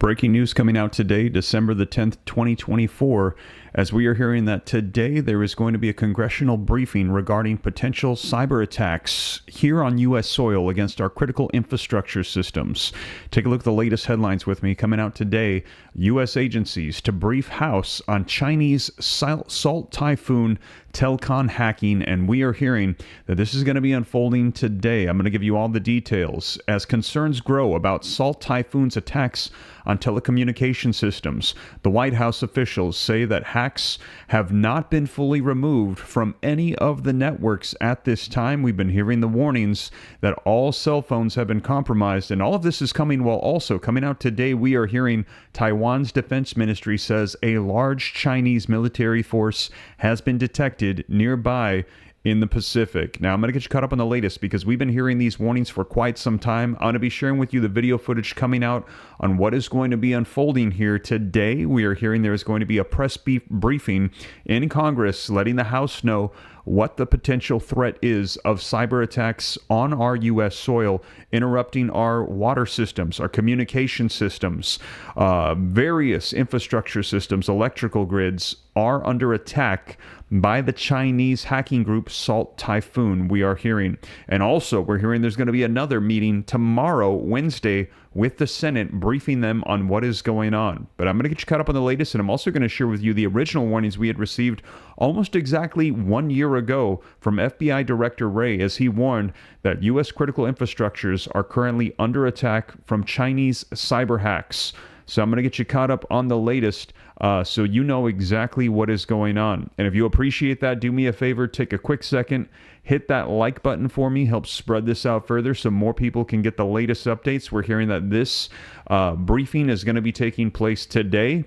Breaking news coming out today, December the 10th, 2024, as we are hearing that today there is going to be a congressional briefing regarding potential cyber attacks here on U.S. soil against our critical infrastructure systems. Take a look at the latest headlines with me coming out today. U.S. agencies to brief House on Chinese Salt Typhoon telecom hacking, and we are hearing that this is going to be unfolding today. I'm going to give you all the details as concerns grow about Salt Typhoon's attacks on telecommunication systems. The White House officials say that hacks have not been fully removed from any of the networks at this time. We've been hearing the warnings that all cell phones have been compromised, and all of this is coming while also coming out today. We are hearing Taiwan's defense ministry says a large Chinese military force has been detected nearby in the Pacific. Now, I'm going to get you caught up on the latest because we've been hearing these warnings for quite some time. I'm going to be sharing with you the video footage coming out on what is going to be unfolding here today. We are hearing there is going to be a press briefing in Congress letting the House know what the potential threat is of cyber attacks on our U.S. soil, interrupting our water systems, our communication systems, various infrastructure systems, electrical grids are under attack by the Chinese hacking group Salt Typhoon, we are hearing. And also, we're hearing there's going to be another meeting tomorrow, Wednesday, with the Senate, briefing them on what is going on. But I'm going to get you caught up on the latest, and I'm also going to share with you the original warnings we had received almost exactly 1 year ago from FBI Director Wray, as he warned that U.S. critical infrastructures are currently under attack from Chinese cyber hacks. So I'm going to get you caught up on the latest so you know exactly what is going on. And if you appreciate that, do me a favor, take a quick second, hit that like button for me, help spread this out further so more people can get the latest updates. We're hearing that this briefing is going to be taking place today.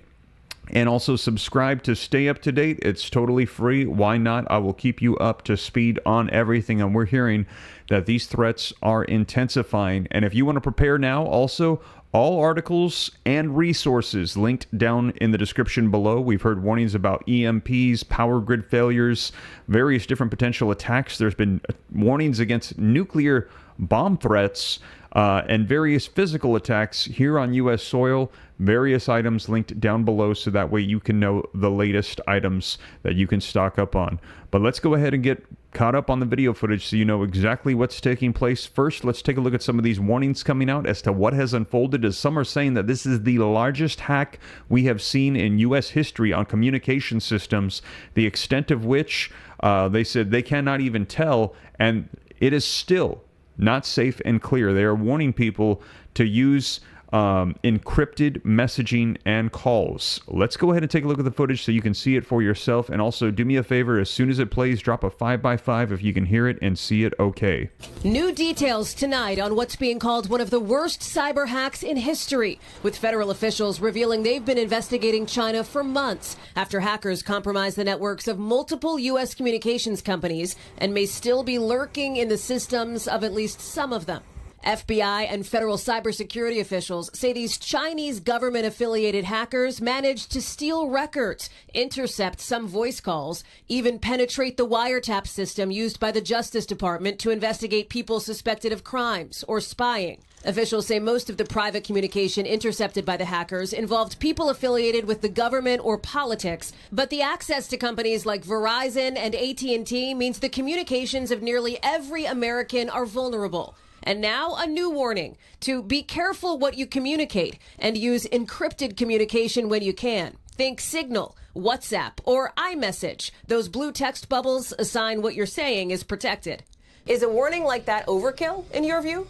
And also subscribe to stay up to date. It's totally free. Why not? I will keep you up to speed on everything. And we're hearing that these threats are intensifying. And if you want to prepare now, also, all articles and resources linked down in the description below. We've heard warnings about EMPs, power grid failures, various different potential attacks. There's been warnings against nuclear bomb threats and various physical attacks here on U.S. soil. Various items linked down below so that way you can know the latest items that you can stock up on. But let's go ahead and get caught up on the video footage so you know exactly what's taking place. First, let's take a look at some of these warnings coming out as to what has unfolded, as some are saying that this is the largest hack we have seen in U.S. history on communication systems, the extent of which they said they cannot even tell, and it is still not safe and clear. They are warning people to use encrypted messaging and calls. Let's go ahead and take a look at the footage so you can see it for yourself. And also, do me a favor, as soon as it plays, drop a 5x5 if you can hear it and see it okay. New details tonight on what's being called one of the worst cyber hacks in history, with federal officials revealing they've been investigating China for months after hackers compromised the networks of multiple U.S. communications companies and may still be lurking in the systems of at least some of them. FBI and federal cybersecurity officials say these Chinese government-affiliated hackers managed to steal records, intercept some voice calls, even penetrate the wiretap system used by the Justice Department to investigate people suspected of crimes or spying. Officials say most of the private communication intercepted by the hackers involved people affiliated with the government or politics, but the access to companies like Verizon and AT&T means the communications of nearly every American are vulnerable. And now a new warning to be careful what you communicate and use encrypted communication when you can. Think Signal, WhatsApp, or iMessage. Those blue text bubbles assign what you're saying is protected. Is a warning like that overkill, in your view?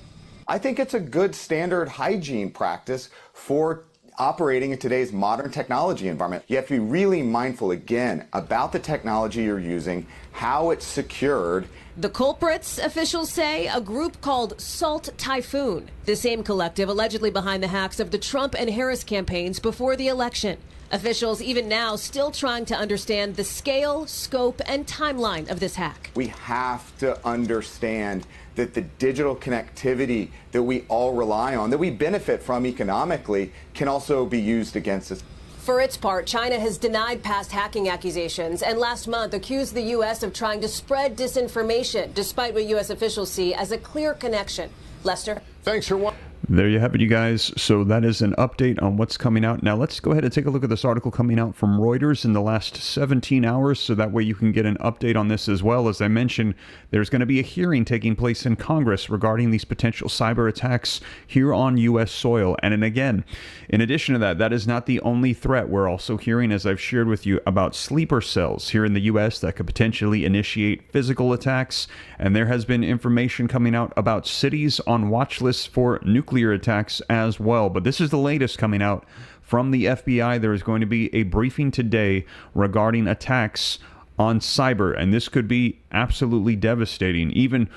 I think it's a good standard hygiene practice for operating in today's modern technology environment. You have to be really mindful, again, about the technology you're using, how it's secured. The culprits, officials say, a group called Salt Typhoon, the same collective allegedly behind the hacks of the Trump and Harris campaigns before the election. Officials even now still trying to understand the scale, scope, and timeline of this hack. We have to understand that the digital connectivity that we all rely on, that we benefit from economically, can also be used against us. For its part, China has denied past hacking accusations and last month accused the U.S. of trying to spread disinformation, despite what U.S. officials see as a clear connection. Lester? Thanks for what? There you have it, you guys. So that is an update on what's coming out. Now let's go ahead and take a look at this article coming out from Reuters in the last 17 hours, so that way you can get an update on this as well. As I mentioned, there's going to be a hearing taking place in Congress regarding these potential cyber attacks here on U.S. soil. And again, in addition to that, that is not the only threat. We're also hearing, as I've shared with you, about sleeper cells here in the U.S. that could potentially initiate physical attacks. And there has been information coming out about cities on watch lists for nuclear attacks as well. But this is the latest coming out from the FBI. There is going to be a briefing today regarding attacks on cyber, and this could be absolutely devastating, even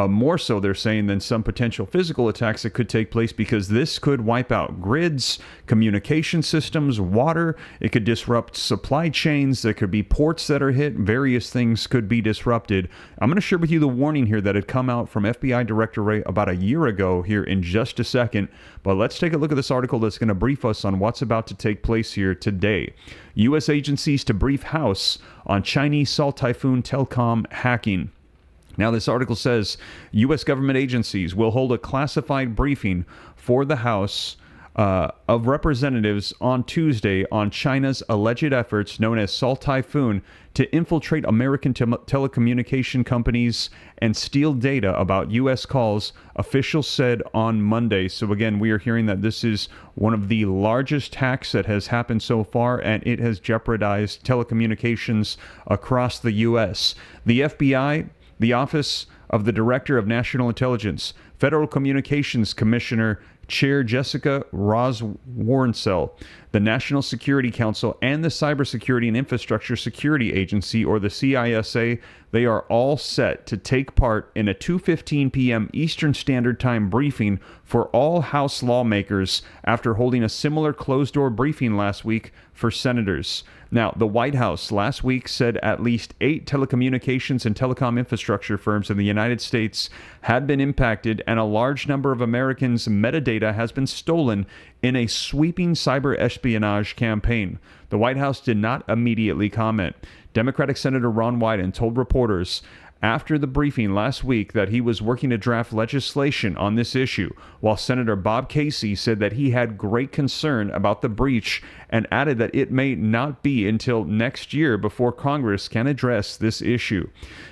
more so, they're saying, than some potential physical attacks that could take place, because this could wipe out grids, communication systems, water. It could disrupt supply chains. There could be ports that are hit. Various things could be disrupted. I'm going to share with you the warning here that had come out from FBI Director Wray about a year ago here in just a second. But let's take a look at this article that's going to brief us on what's about to take place here today. U.S. agencies to brief House on Chinese Salt Typhoon telecom hacking. Now, this article says U.S. government agencies will hold a classified briefing for the House of Representatives on Tuesday on China's alleged efforts, known as Salt Typhoon, to infiltrate American telecommunication companies and steal data about U.S. calls, officials said on Monday. So again, we are hearing that this is one of the largest hacks that has happened so far, and it has jeopardized telecommunications across the U.S. The FBI, the Office of the Director of National Intelligence, Federal Communications Commissioner Chair Jessica Rosworncel, the National Security Council, and the Cybersecurity and Infrastructure Security Agency, or the CISA, they are all set to take part in a 2:15 p.m. Eastern Standard Time briefing for all House lawmakers after holding a similar closed-door briefing last week for senators. Now, the White House last week said at least 8 telecommunications and telecom infrastructure firms in the United States had been impacted, and a large number of Americans' metadata has been stolen in a sweeping cyber espionage campaign. The White House did not immediately comment. Democratic Senator Ron Wyden told reporters after the briefing last week that he was working to draft legislation on this issue, while Senator Bob Casey said that he had great concern about the breach and added that it may not be until next year before Congress can address this issue.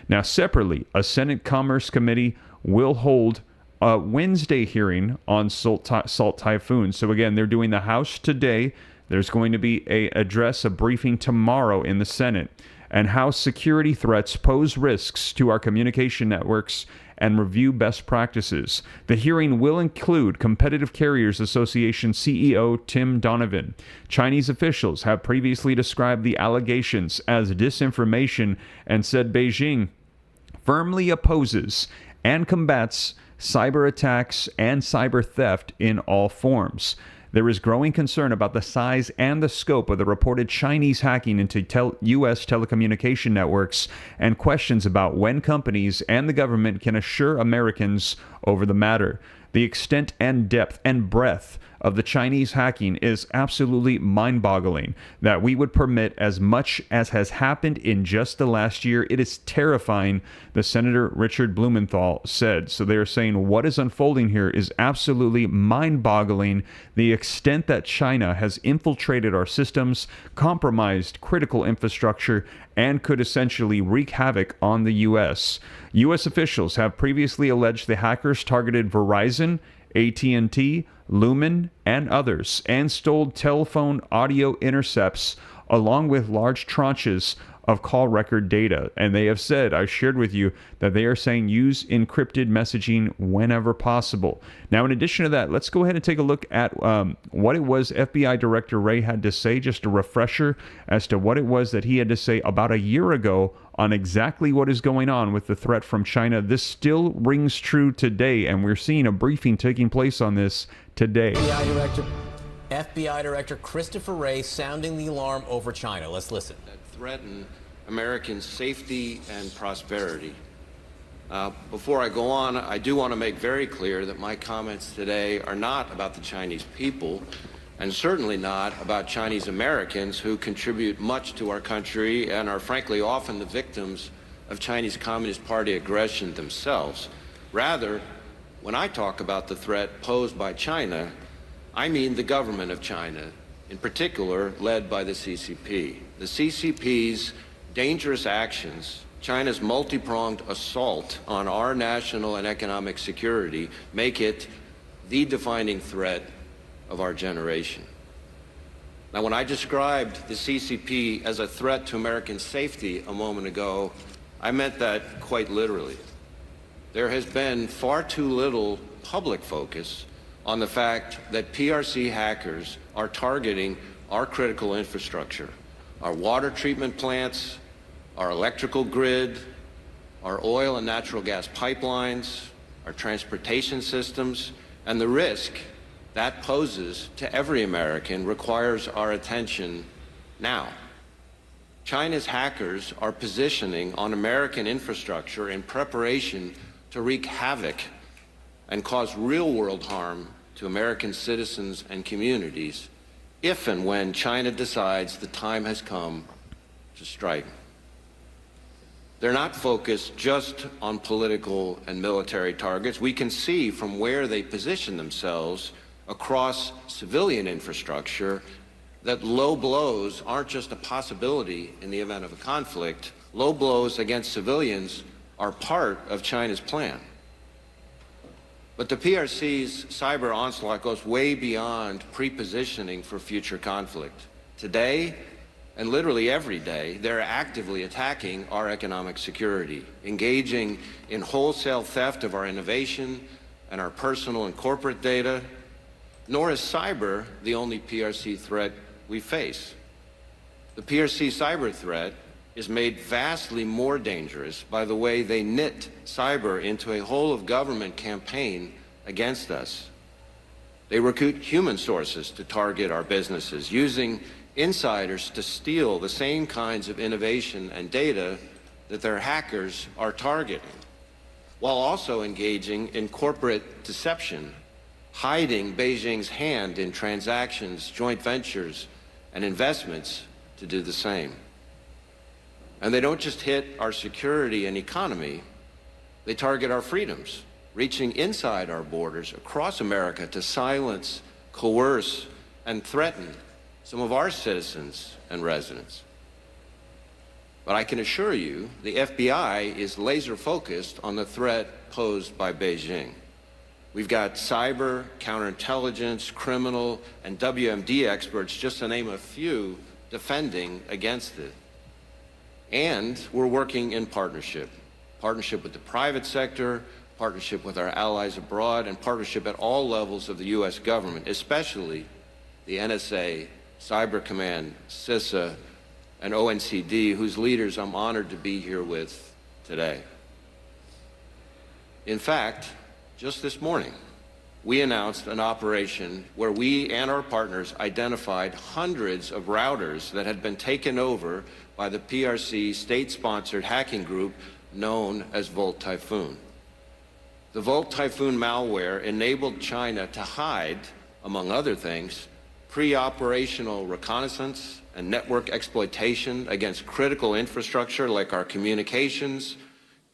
Now, separately, a Senate Commerce Committee will hold a Wednesday hearing on Salt Typhoon. So again, they're doing the House today. There's going to be a briefing tomorrow in the Senate, and how security threats pose risks to our communication networks and review best practices. The hearing will include Competitive Carriers Association CEO Tim Donovan. Chinese officials have previously described the allegations as disinformation and said Beijing firmly opposes and combats cyber attacks and cyber theft in all forms. There is growing concern about the size and the scope of the reported Chinese hacking into U.S. telecommunication networks, and questions about when companies and the government can assure Americans over the matter. The extent and depth and breadth of the Chinese hacking is absolutely mind-boggling. That we would permit as much as has happened in just the last year, it is terrifying, the Senator Richard Blumenthal said. So they are saying what is unfolding here is absolutely mind-boggling. The extent that China has infiltrated our systems, compromised critical infrastructure, and could essentially wreak havoc on the U.S. U.S. officials have previously alleged the hackers targeted Verizon, AT&T, Lumen, and others, and stole telephone audio intercepts along with large tranches of call record data. And they have said, I shared with you, that they are saying use encrypted messaging whenever possible. Now, in addition to that, let's go ahead and take a look at what it was FBI Director Wray had to say, just a refresher as to what it was that he had to say about a year ago on exactly what is going on with the threat from China. This still rings true today, and we're seeing a briefing taking place on this today. FBI Director Christopher Wray sounding the alarm over China. Let's listen. That threaten American safety and prosperity. Before I go on, I do want to make very clear that my comments today are not about the Chinese people, and certainly not about Chinese Americans who contribute much to our country and are frankly often the victims of Chinese Communist Party aggression themselves. Rather, When I talk about the threat posed by China, I mean the government of China, in particular led by the CCP. The CCP's dangerous actions, China's multi-pronged assault on our national and economic security, make it the defining threat of our generation. Now, when I described the CCP as a threat to American safety a moment ago, I meant that quite literally. There has been far too little public focus on the fact that PRC hackers are targeting our critical infrastructure, our water treatment plants, our electrical grid, our oil and natural gas pipelines, our transportation systems, and the risk that poses to every American requires our attention now. China's hackers are positioning on American infrastructure in preparation to wreak havoc and cause real-world harm to American citizens and communities if and when China decides the time has come to strike. They're not focused just on political and military targets. We can see from where they position themselves across civilian infrastructure that low blows aren't just a possibility in the event of a conflict. Low blows against civilians are part of China's plan. But the PRC's cyber onslaught goes way beyond pre-positioning for future conflict. Today, and literally every day, they're actively attacking our economic security, engaging in wholesale theft of our innovation and our personal and corporate data. Nor is cyber the only PRC threat we face. The PRC cyber threat is made vastly more dangerous by the way they knit cyber into a whole-of-government campaign against us. They recruit human sources to target our businesses, using insiders to steal the same kinds of innovation and data that their hackers are targeting, while also engaging in corporate deception, hiding Beijing's hand in transactions, joint ventures, and investments to do the same. And they don't just hit our security and economy, they target our freedoms, reaching inside our borders across America to silence, coerce, and threaten some of our citizens and residents. But I can assure you, the FBI is laser focused on the threat posed by Beijing. We've got cyber, counterintelligence, criminal, and WMD experts, just to name a few, defending against it. And we're working in partnership with the private sector, partnership with our allies abroad, and partnership at all levels of the U.S. government, especially the NSA, Cyber Command, CISA, and ONCD, whose leaders I'm honored to be here with today. In fact, just this morning, we announced an operation where we and our partners identified hundreds of routers that had been taken over by the PRC state-sponsored hacking group known as Salt Typhoon. The Salt Typhoon malware enabled China to hide, among other things, pre-operational reconnaissance and network exploitation against critical infrastructure like our communications,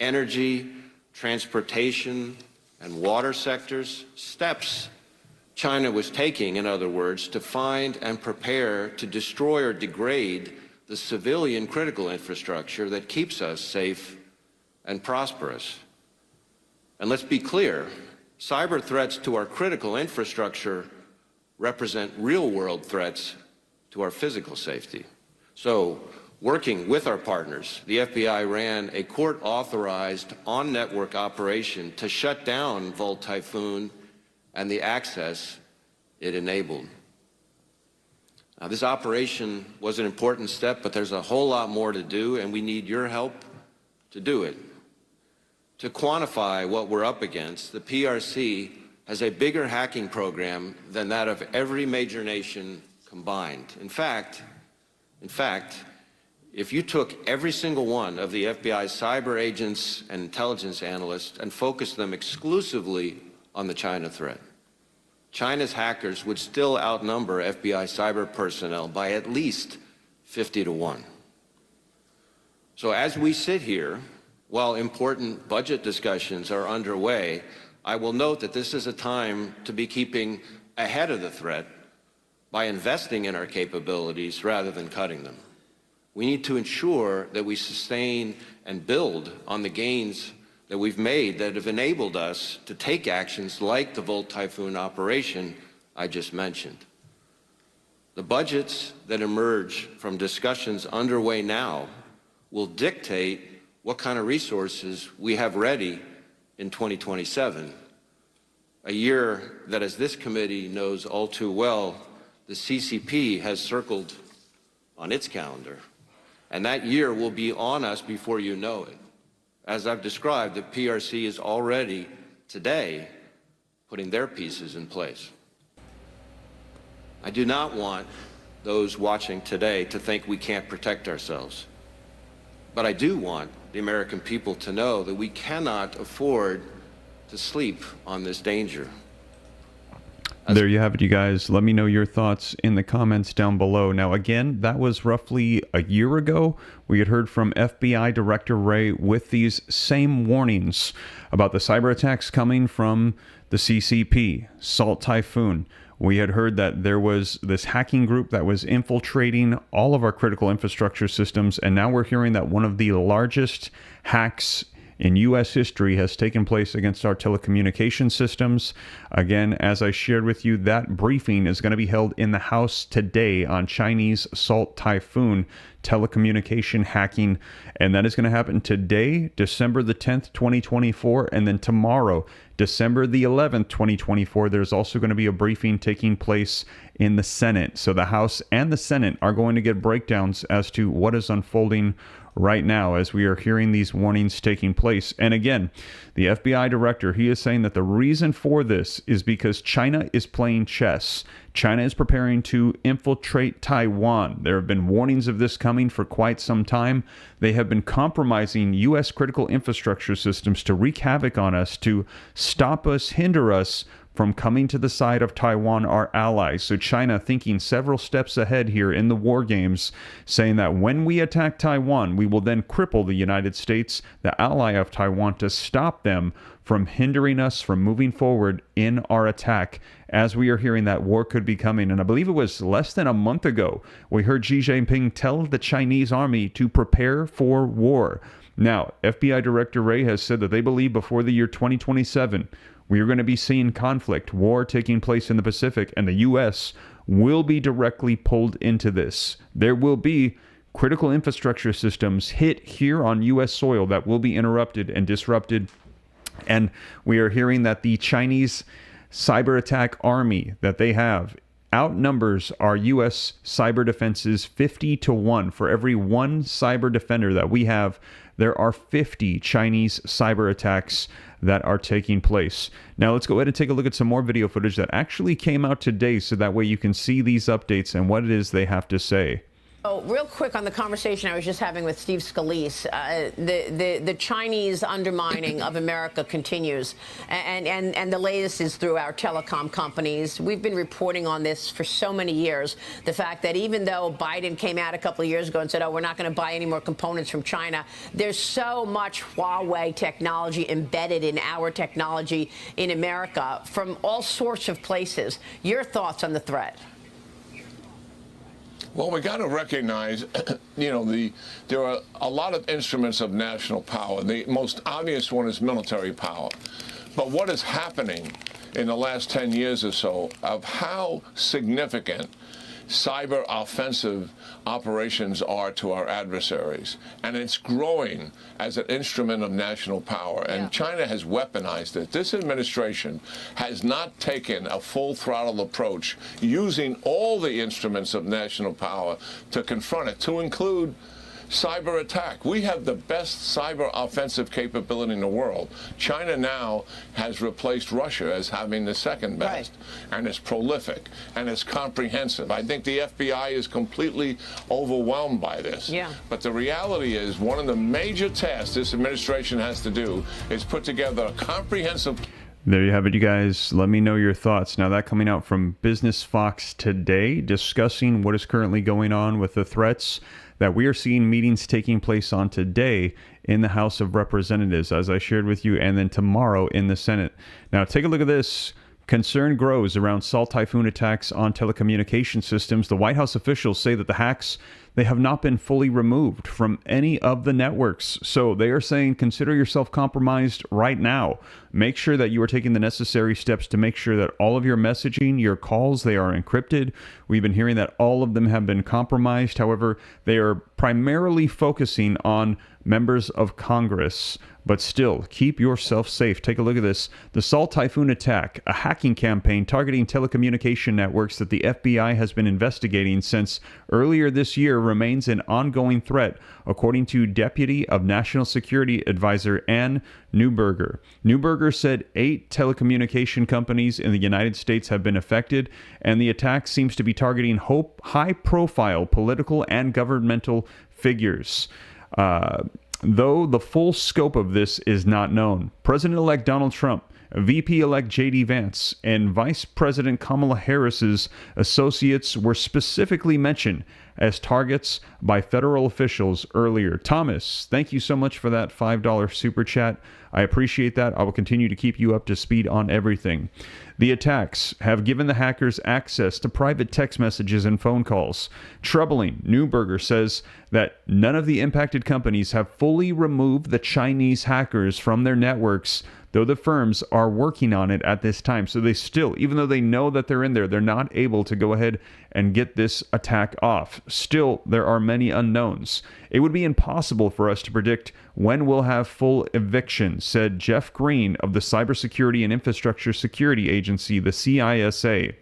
energy, transportation, and water sectors. Steps China was taking, in other words, to find and prepare to destroy or degrade the civilian critical infrastructure that keeps us safe and prosperous. And let's be clear, cyber threats to our critical infrastructure represent real-world threats to our physical safety. So, working with our partners, the FBI ran a court-authorized on-network operation to shut down Salt Typhoon and the access it enabled. Now, this operation was an important step, but there's a whole lot more to do, and we need your help to do it. To quantify what we're up against, the PRC has a bigger hacking program than that of every major nation combined. In fact, if you took every single one of the FBI's cyber agents and intelligence analysts and focused them exclusively on the China threat, China's hackers would still outnumber FBI cyber personnel by at least 50 to 1. So as we sit here, while important budget discussions are underway, I will note that this is a time to be keeping ahead of the threat by investing in our capabilities rather than cutting them. We need to ensure that we sustain and build on the gains that we've made that have enabled us to take actions like the Salt Typhoon operation I just mentioned. The budgets that emerge from discussions underway now will dictate what kind of resources we have ready in 2027, a year that, as this committee knows all too well, the CCP has circled on its calendar. And that year will be on us before you know it. As I've described, the PRC is already, today, putting their pieces in place. I do not want those watching today to think we can't protect ourselves. But I do want the American people to know that we cannot afford to sleep on this danger. There you have it, you guys. Let me know your thoughts in the comments down below. Now, again, that was roughly a year ago. We had heard from FBI Director Wray with these same warnings about the cyber attacks coming from the CCP, Salt Typhoon. We had heard that there was this hacking group that was infiltrating all of our critical infrastructure systems, and now we're hearing that one of the largest hacks in U.S. history has taken place against our telecommunication systems. Again, as I shared with you, that briefing is going to be held in the House today on Chinese Salt Typhoon telecommunication hacking, and that is going to happen today, December the 10th, 2024, and then tomorrow, December the 11th, 2024, there's also going to be a briefing taking place in the Senate. So the House and the Senate are going to get breakdowns as to what is unfolding right now as we are hearing these warnings taking place. And again, the FBI director, he is saying that the reason for this is because China is playing chess. China is preparing to infiltrate Taiwan. There have been warnings of this coming for quite some time. They have been compromising U.S. critical infrastructure systems to wreak havoc on us, to stop us, hinder us from coming to the side of Taiwan, our allies. So China thinking several steps ahead here in the war games, saying that when we attack Taiwan, we will then cripple the United States, the ally of Taiwan, to stop them from hindering us from moving forward in our attack. As we are hearing that war could be coming, and I believe it was less than a month ago, we heard Xi Jinping tell the Chinese army to prepare for war. Now, FBI Director Wray has said that they believe before the year 2027, we are going to be seeing conflict, war taking place in the Pacific, and the U.S. will be directly pulled into this. There will be critical infrastructure systems hit here on U.S. soil that will be interrupted and disrupted. And we are hearing that the Chinese cyber attack army that they have outnumbers our U.S. cyber defenses 50-1. For every one cyber defender that we have, there are 50 Chinese cyber attacks that are taking place. Now let's go ahead and take a look at some more video footage that actually came out today, so that way you can see these updates and what it is they have to say. Oh, real quick on the conversation I was just having with Steve Scalise, the Chinese undermining of America continues, and the latest is through our telecom companies. We've been reporting on this for so many years. The fact that even though Biden came out a couple of years ago and said, oh, we're not going to buy any more components from China, there's so much Huawei technology embedded in our technology in America from all sorts of places. Your thoughts on the threat? Well, we got to recognize, there are a lot of instruments of national power. The most obvious one is military power. But what is happening in the last 10 years or so of how significant cyber offensive operations are to our adversaries, and it's growing as an instrument of national power, and China has weaponized it. This administration has not taken a full throttle approach using all the instruments of national power to confront it, to include cyber attack. We have the best cyber offensive capability in the world. China now has replaced Russia as having the second best, and it's prolific and it's comprehensive. I think the FBI is completely overwhelmed by this. But the reality is, one of the major tasks this administration has to do is put together a comprehensive. There you have it, you guys. Let me know your thoughts. Now, that coming out from Business Fox today, discussing what is currently going on with the threats that we are seeing meetings taking place on today in the House of Representatives, as I shared with you, and then tomorrow in the Senate. Now, take a look at this. Concern grows around Salt Typhoon attacks on telecommunication systems. The White House officials say that the hacks, they have not been fully removed from any of the networks. So they are saying, consider yourself compromised right now. Make sure that you are taking the necessary steps to make sure that all of your messaging, your calls, they are encrypted. We've been hearing that all of them have been compromised. However, they are primarily focusing on members of Congress. But still, keep yourself safe. Take a look at this. The Salt Typhoon attack, a hacking campaign targeting telecommunication networks that the FBI has been investigating since earlier this year, remains an ongoing threat, according to Deputy of National Security Advisor Ann Neuberger. Neuberger said 8 telecommunication companies in the United States have been affected, and the attack seems to be targeting high-profile political and governmental figures. Though the full scope of this is not known, President-elect Donald Trump, VP-elect J.D. Vance, and Vice President Kamala Harris's associates were specifically mentioned as targets by federal officials earlier. Thomas, thank you so much for that $5 super chat. I appreciate that. I will continue to keep you up to speed on everything. The attacks have given the hackers access to private text messages and phone calls. Troubling, Neuberger says that none of the impacted companies have fully removed the Chinese hackers from their networks, though the firms are working on it at this time. So they still, even though they know that they're in there, they're not able to go ahead and get this attack off. Still, there are many unknowns. It would be impossible for us to predict when we'll have full eviction, said Jeff Green of the Cybersecurity and Infrastructure Security Agency, the CISA.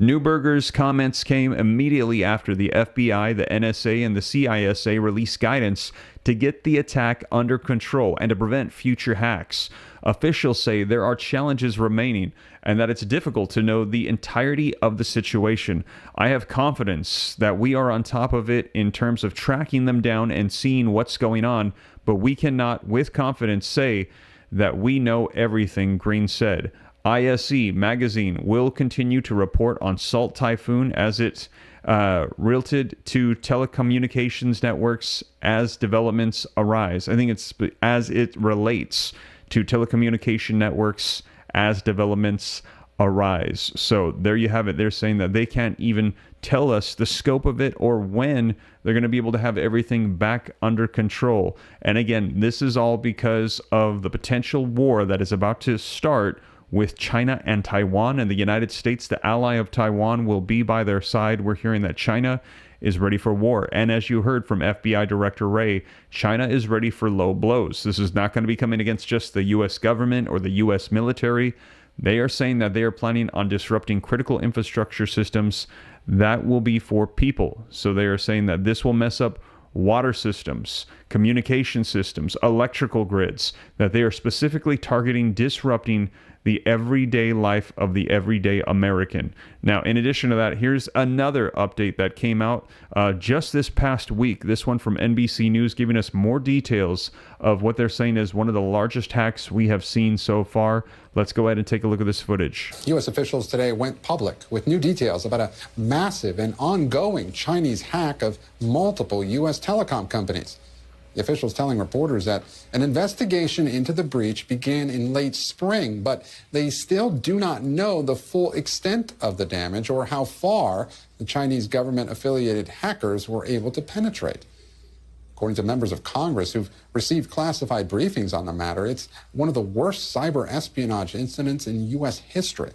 Neuberger's comments came immediately after the FBI, the NSA, and the CISA released guidance to get the attack under control and to prevent future hacks. Officials say there are challenges remaining and that it's difficult to know the entirety of the situation. I have confidence that we are on top of it in terms of tracking them down and seeing what's going on, but we cannot with confidence say that we know everything, Green said. ISE magazine will continue to report on Salt Typhoon as it related to telecommunications networks as developments arise. I think it's as it relates to telecommunication networks as developments arise. So there you have it. They're saying that they can't even tell us the scope of it or when they're going to be able to have everything back under control. And again, this is all because of the potential war that is about to start with China and Taiwan, and the United States, the ally of Taiwan, will be by their side. We're hearing that China is ready for war. And as you heard from FBI Director Wray, China is ready for low blows. This is not going to be coming against just the U.S. government or the U.S. military. They are saying that they are planning on disrupting critical infrastructure systems that will be for people. So they are saying that this will mess up water systems, communication systems, electrical grids, that they are specifically targeting disrupting the everyday life of the everyday American. Now, in addition to that, here's another update that came out just this past week. This one from NBC News, giving us more details of what they're saying is one of the largest hacks we have seen so far. Let's go ahead and take a look at this footage. U.S. officials today went public with new details about a massive and ongoing Chinese hack of multiple U.S. telecom companies. The officials telling reporters that an investigation into the breach began in late spring, but they still do not know the full extent of the damage or how far the Chinese government-affiliated hackers were able to penetrate. According to members of Congress who've received classified briefings on the matter, it's one of the worst cyber espionage incidents in U.S. history.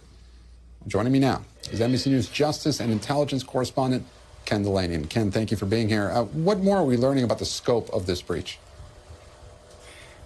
Joining me now is NBC News Justice and Intelligence correspondent Ken Delaney. And Ken, thank you for being here. What more are we learning about the scope of this breach?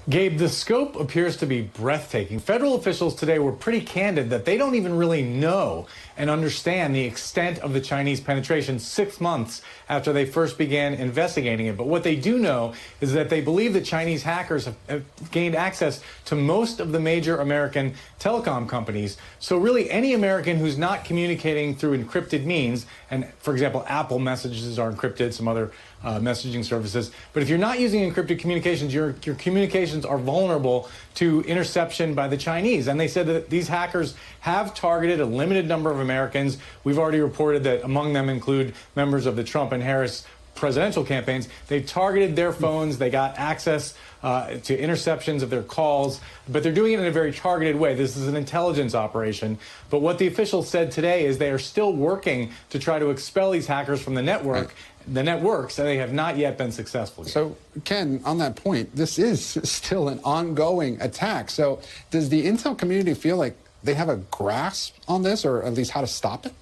Gabe, the scope appears to be breathtaking. Federal officials today were pretty candid that they don't even really know and understand the extent of the Chinese penetration 6 months after they first began investigating it. But what they do know is that they believe that Chinese hackers have gained access to most of the major American telecom companies. So really any American who's not communicating through encrypted means, and for example, Apple messages are encrypted, some other messaging services. But if you're not using encrypted communications, your communications are vulnerable to interception by the Chinese. And they said that these hackers have targeted a limited number of Americans. We've already reported that among them include members of the Trump and Harris presidential campaigns. They've targeted their phones. They got access to interceptions of their calls, but they're doing it in a very targeted way. This is an intelligence operation. But what the officials said today is they are still working to try to expel these hackers from the network. The networks, and they have not yet been successful yet. So, Ken, on that point, this is still an ongoing attack. So does the intel community feel like they have a grasp on this, or at least how to stop it?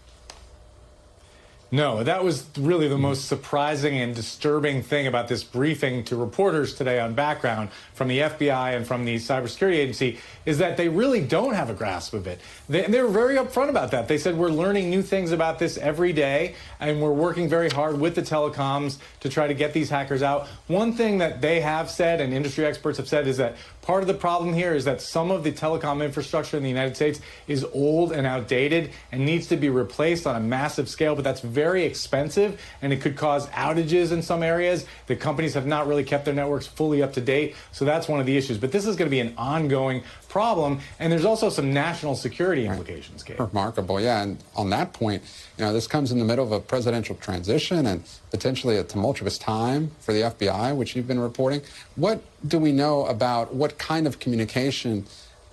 No, that was really the most surprising and disturbing thing about this briefing to reporters today on background from the FBI and from the cybersecurity agency is that they really don't have a grasp of it. They were very upfront about that. They said, we're learning new things about this every day, and we're working very hard with the telecoms to try to get these hackers out. One thing that they have said, and industry experts have said, is that part of the problem here is that some of the telecom infrastructure in the United States is old and outdated and needs to be replaced on a massive scale, but that's very expensive, and it could cause outages in some areas. The companies have not really kept their networks fully up to date, so that's one of the issues. But this is going to be an ongoing problem, and there's also some national security implications, Gabe. Remarkable, yeah. And on that point, this comes in the middle of a presidential transition and potentially a tumultuous time for the FBI, which you've been reporting. What do we know about what kind of communication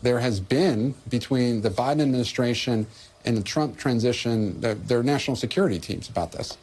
there has been between the Biden administration and the Trump transition, their national security teams about this?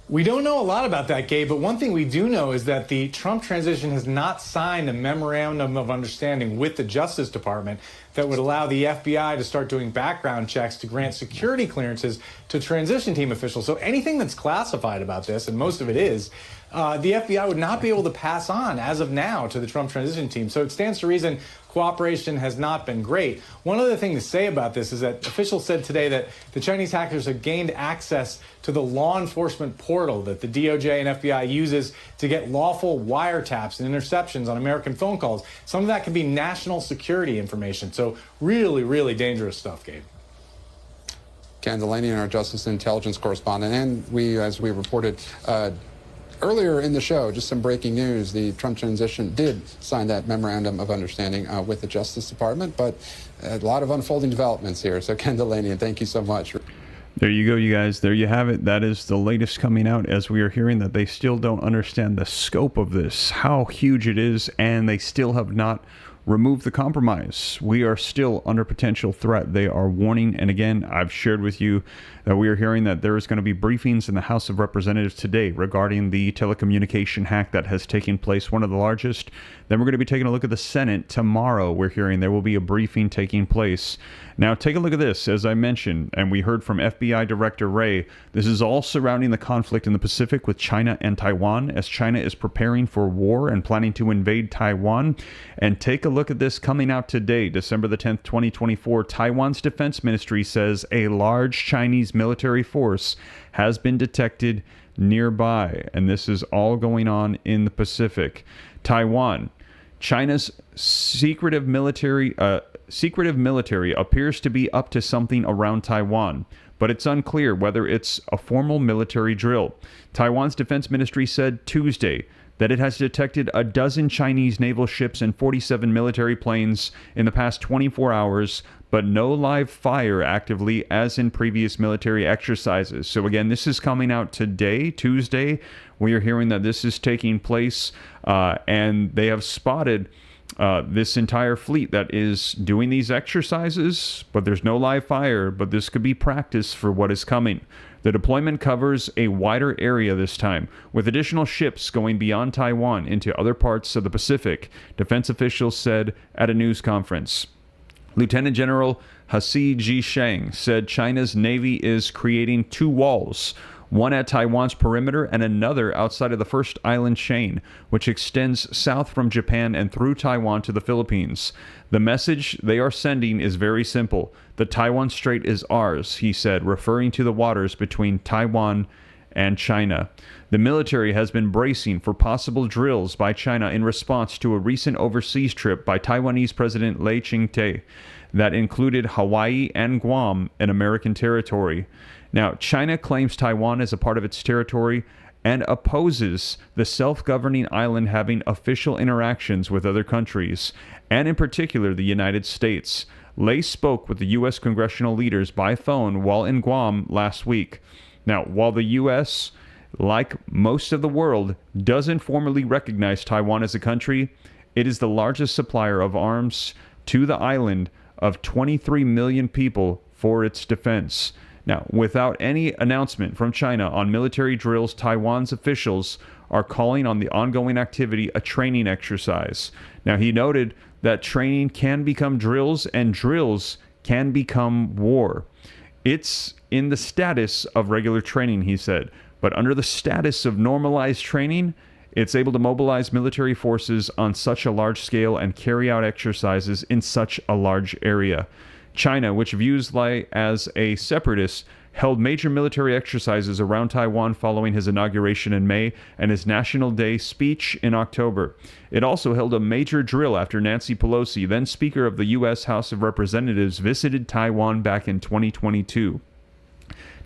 We don't know a lot about that, Gabe, but one thing we do know is that the Trump transition has not signed a memorandum of understanding with the Justice Department that would allow the FBI to start doing background checks to grant security clearances to transition team officials. So anything that's classified about this, and most of it is, the FBI would not be able to pass on as of now to the Trump transition team. So it stands to reason cooperation has not been great. One other thing to say about this is that officials said today that the Chinese hackers have gained access to the law enforcement portal that the DOJ and FBI uses to get lawful wiretaps and interceptions on American phone calls. Some of that can be national security information. So really, really dangerous stuff, Gabe. Ken Delaney, our Justice and Intelligence correspondent, and we, as we reported earlier in the show, just some breaking news. The Trump transition did sign that memorandum of understanding with the Justice Department, but a lot of unfolding developments here. So Ken Delaney, and thank you so much. There you go, you guys. There you have it. That is the latest coming out as we are hearing that they still don't understand the scope of this, how huge it is, and they still have not removed the compromise. We are still under potential threat. They are warning. And again, I've shared with you that we are hearing that there is going to be briefings in the House of Representatives today regarding the telecommunication hack that has taken place, one of the largest. Then we're going to be taking a look at the Senate tomorrow. We're hearing there will be a briefing taking place. Now, take a look at this. As I mentioned, and we heard from FBI Director Wray, this is all surrounding the conflict in the Pacific with China and Taiwan, as China is preparing for war and planning to invade Taiwan. And take a look at this coming out today, December the 10th, 2024. Taiwan's Defense Ministry says a large Chinese military force has been detected nearby. And this is all going on in the Pacific. Taiwan. China's secretive military appears to be up to something around Taiwan, but it's unclear whether it's a formal military drill. Taiwan's defense ministry said Tuesday that it has detected a dozen Chinese naval ships and 47 military planes in the past 24 hours, but no live fire actively as in previous military exercises. So again, this is coming out today, Tuesday. We are hearing that this is taking place, and they have spotted this entire fleet that is doing these exercises, but there's no live fire, but this could be practice for what is coming. The deployment covers a wider area this time, with additional ships going beyond Taiwan into other parts of the Pacific, defense officials said at a news conference. Lieutenant General Hasi Ji-sheng said China's Navy is creating two walls, one at Taiwan's perimeter and another outside of the first island chain, which extends south from Japan and through Taiwan to the Philippines. The message they are sending is very simple. The Taiwan Strait is ours, he said, referring to the waters between Taiwan and China. The military has been bracing for possible drills by China in response to a recent overseas trip by Taiwanese President Lai Ching-te that included Hawaii and Guam in American territory. Now, China claims Taiwan as a part of its territory and opposes the self-governing island having official interactions with other countries, and in particular the United States. Lai spoke with the U.S. congressional leaders by phone while in Guam last week. Now, while the U.S. like most of the world, doesn't formally recognize Taiwan as a country. It is the largest supplier of arms to the island of 23 million people for its defense. Now, without any announcement from China on military drills, Taiwan's officials are calling on the ongoing activity a training exercise. Now, he noted that training can become drills and drills can become war. It's in the status of regular training, he said, but under the status of normalized training, it's able to mobilize military forces on such a large scale and carry out exercises in such a large area. China, which views Lai as a separatist, held major military exercises around Taiwan following his inauguration in May and his National Day speech in October. It also held a major drill after Nancy Pelosi, then Speaker of the U.S. House of Representatives, visited Taiwan back in 2022.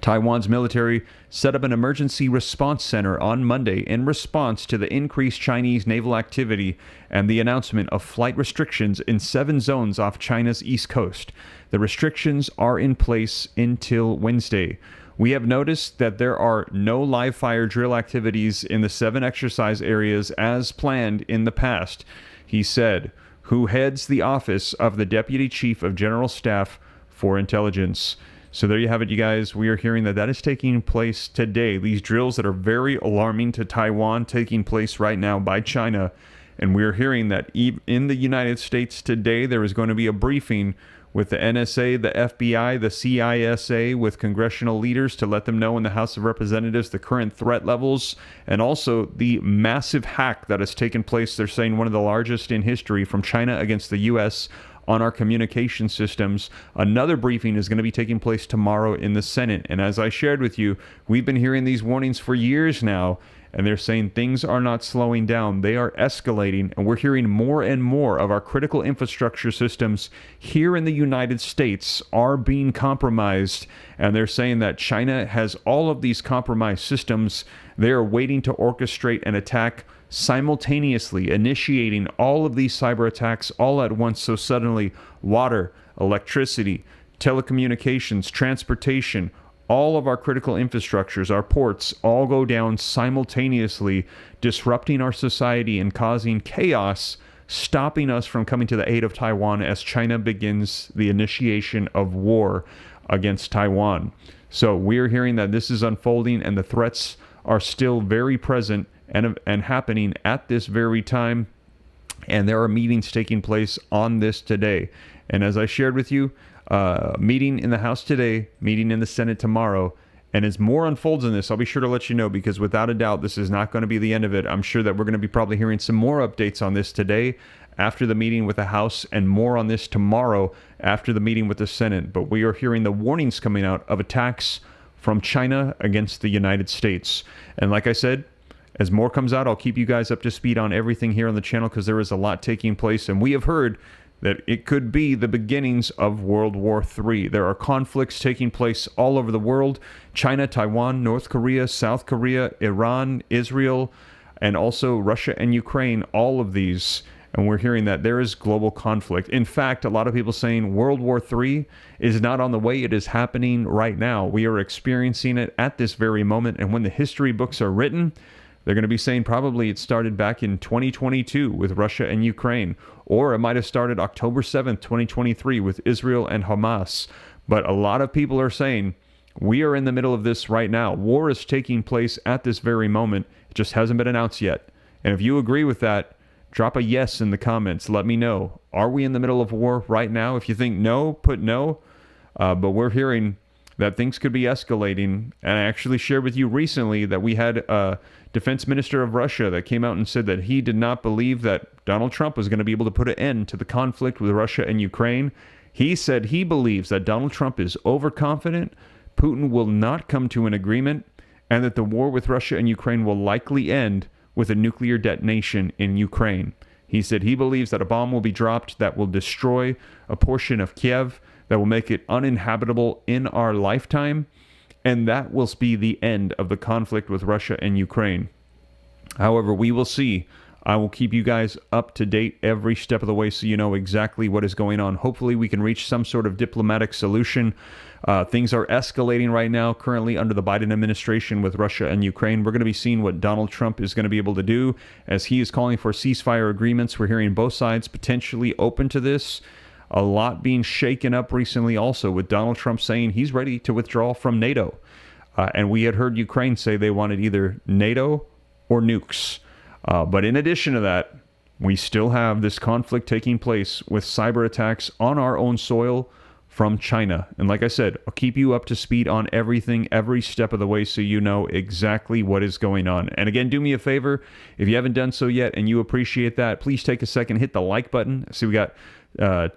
Taiwan's military set up an emergency response center on Monday in response to the increased Chinese naval activity and the announcement of flight restrictions in 7 zones off China's east coast. The restrictions are in place until Wednesday. We have noticed that there are no live fire drill activities in the 7 exercise areas as planned in the past, he said, who heads the office of the Deputy Chief of General Staff for Intelligence. So there you have it, you guys. We are hearing that is taking place today. These drills that are very alarming to Taiwan taking place right now by China. And we are hearing that in the United States today, there is going to be a briefing with the NSA, the FBI, the CISA, with congressional leaders to let them know in the House of Representatives the current threat levels and also the massive hack that has taken place. They're saying one of the largest in history from China against the U.S. on our communication systems. Another briefing is going to be taking place tomorrow in the Senate. And as I shared with you, we've been hearing these warnings for years now, and they're saying things are not slowing down. They are escalating, and we're hearing more and more of our critical infrastructure systems here in the United States are being compromised. And they're saying that China has all of these compromised systems. They are waiting to orchestrate an attack simultaneously, initiating all of these cyber attacks all at once. So suddenly, water, electricity, telecommunications, transportation, all of our critical infrastructures, our ports, all go down simultaneously, disrupting our society and causing chaos, stopping us from coming to the aid of Taiwan as China begins the initiation of war against Taiwan. So we're hearing that this is unfolding and the threats are still very present and happening at this very time. And there are meetings taking place on this today. And as I shared with you, meeting in the House today, meeting in the Senate tomorrow. And as more unfolds in this, I'll be sure to let you know, because without a doubt, this is not going to be the end of it. I'm sure that we're going to be probably hearing some more updates on this today after the meeting with the House, and more on this tomorrow after the meeting with the Senate. But we are hearing the warnings coming out of attacks from China against the United States. And like I said, as more comes out, I'll keep you guys up to speed on everything here on the channel, because there is a lot taking place. And we have heard that it could be the beginnings of World War III. There are conflicts taking place all over the world. China, Taiwan, North Korea, South Korea, Iran, Israel, and also Russia and Ukraine, all of these. And we're hearing that there is global conflict. In fact, a lot of people saying World War III is not on the way. It is happening right now. We are experiencing it at this very moment. And when the history books are written, they're going to be saying probably it started back in 2022 with Russia and Ukraine, or it might have started October 7th, 2023 with Israel and Hamas. But a lot of people are saying we are in the middle of this right now. War is taking place at this very moment. It just hasn't been announced yet. And if you agree with that, drop a yes in the comments. Let me know. Are we in the middle of war right now? If you think no, put no. But we're hearing that things could be escalating. And I actually shared with you recently that we had a defense minister of Russia that came out and said that he did not believe that Donald Trump was going to be able to put an end to the conflict with Russia and Ukraine. He said he believes that Donald Trump is overconfident, Putin will not come to an agreement, and that the war with Russia and Ukraine will likely end with a nuclear detonation in Ukraine. He said he believes that a bomb will be dropped that will destroy a portion of Kiev, that will make it uninhabitable in our lifetime, and that will be the end of the conflict with Russia and Ukraine. However, we will see I will keep you guys up to date every step of the way so you know exactly what is going on. Hopefully we can reach some sort of diplomatic solution. Things are escalating right now, currently under the Biden administration with Russia and Ukraine. We're going to be seeing what Donald Trump is going to be able to do as he is calling for ceasefire agreements. We're hearing both sides potentially open to this. A lot being shaken up recently also with Donald Trump saying he's ready to withdraw from NATO. And we had heard Ukraine say they wanted either NATO or nukes. But in addition to that, we still have this conflict taking place with cyber attacks on our own soil from China. And like I said, I'll keep you up to speed on everything, every step of the way, so you know exactly what is going on. And again, do me a favor, if you haven't done so yet and you appreciate that, please take a second, hit the like button. See, we got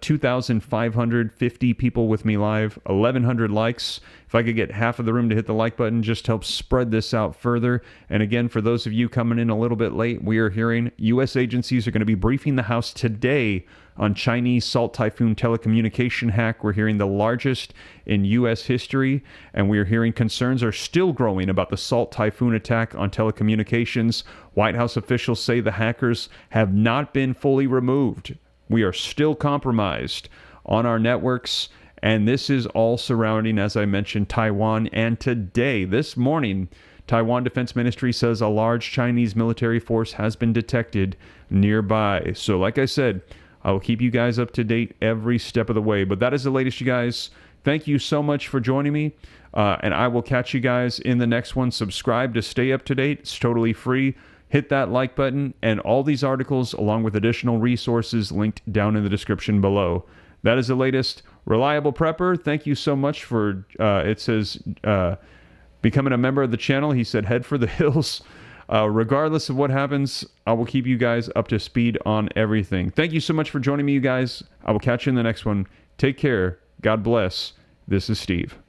2,550 people with me live, 1,100 likes. If I could get half of the room to hit the like button, just help spread this out further. And again, for those of you coming in a little bit late, we are hearing U.S. agencies are going to be briefing the House today on Chinese Salt Typhoon telecommunication hack. We're hearing the largest in U.S. history, and we are hearing concerns are still growing about the Salt Typhoon attack on telecommunications. White House officials say the hackers have not been fully removed. We are still compromised on our networks, and this is all surrounding, as I mentioned, Taiwan. And today, this morning, Taiwan Defense Ministry says a large Chinese military force has been detected nearby. So like I said, I will keep you guys up to date every step of the way. But that is the latest, you guys. Thank you so much for joining me, and I will catch you guys in the next one. Subscribe to stay up to date. It's totally free. Hit that like button, and all these articles, along with additional resources, linked down in the description below. That is the latest. Reliable Prepper, thank you so much for, it says, becoming a member of the channel. He said, head for the hills. Regardless of what happens, I will keep you guys up to speed on everything. Thank you so much for joining me, you guys. I will catch you in the next one. Take care. God bless. This is Steve.